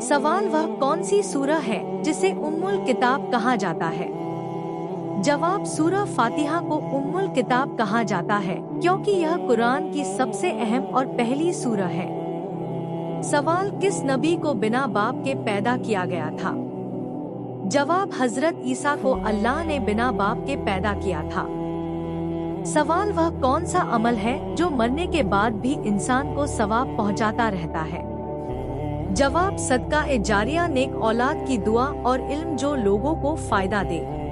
सवाल, वह कौन सी सूरह है जिसे उम्मुल किताब कहा जाता है? जवाब, सूरह फातिहा को उम्मुल किताब कहा जाता है क्योंकि यह कुरान की सबसे अहम और पहली सूरह है। सवाल, किस नबी को बिना बाप के पैदा किया गया था? जवाब, हजरत ईसा को अल्लाह ने बिना बाप के पैदा किया था। सवाल, वह कौन सा अमल है जो मरने के बाद भी इंसान को सवाब पहुंचाता रहता है? जवाब, सदका ए जारिया, नेक औलाद की दुआ और इल्म जो लोगों को फायदा दे।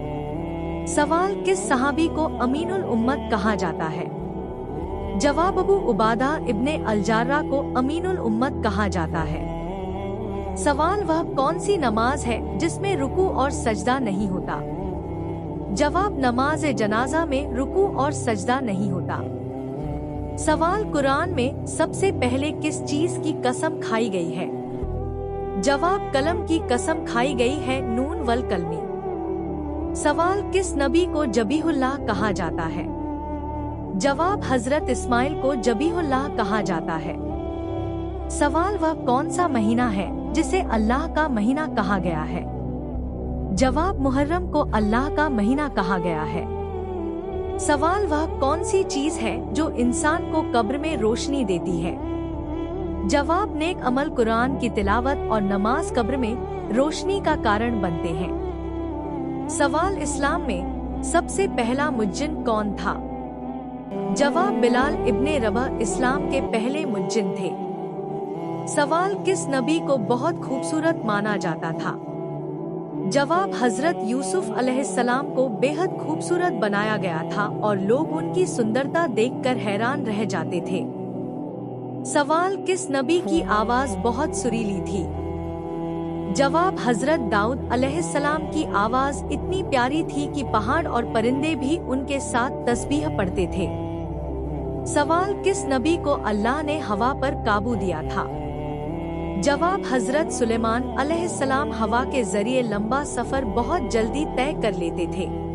सवाल, किस सहाबी को अमीनुल उम्मत कहा जाता है? जवाब, अबू उबादा इब्ने अल-जर्राह को अमीनुल उम्मत कहा जाता है। सवाल, वह कौन सी नमाज है जिसमें रुकू और सजदा नहीं होता? जवाब, नमाज जनाजा में रुकू और सजदा नहीं होता। सवाल, कुरान में सबसे पहले किस चीज की कसम खाई गई है? जवाब, कलम की कसम खाई गई है, नून वल कलमी। सवाल, किस नबी को जबीहुल्लाह कहा जाता है? जवाब, हजरत इस्माइल को जबीहुल्लाह कहा जाता है। सवाल, वह कौन सा महीना है जिसे अल्लाह का महीना कहा गया है? जवाब, मुहर्रम को अल्लाह का महीना कहा गया है। सवाल, वह कौन सी चीज है जो इंसान को कब्र में रोशनी देती है? जवाब, नेक अमल, कुरान की तिलावत और नमाज कब्र में रोशनी का कारण बनते हैं। सवाल, इस्लाम में सबसे पहला मुज्जिन कौन था? जवाब, बिलाल इब्ने रबह इस्लाम के पहले मुज्जिन थे। सवाल, किस नबी को बहुत खूबसूरत माना जाता था? जवाब, हजरत यूसुफ अलैहिस्सलाम को बेहद खूबसूरत बनाया गया था और लोग उनकी सुंदरता देखकर हैरान रह जाते थे। सवाल, किस नबी की आवाज बहुत सुरीली थी? जवाब, हजरत दाऊद अलैहिस्सलाम की आवाज इतनी प्यारी थी कि पहाड़ और परिंदे भी उनके साथ तस्बीह पढ़ते थे। सवाल, किस नबी को अल्लाह ने हवा पर काबू दिया था? जवाब, हजरत सुलेमान अलैहिस्सलाम हवा के जरिए लंबा सफर बहुत जल्दी तय कर लेते थे।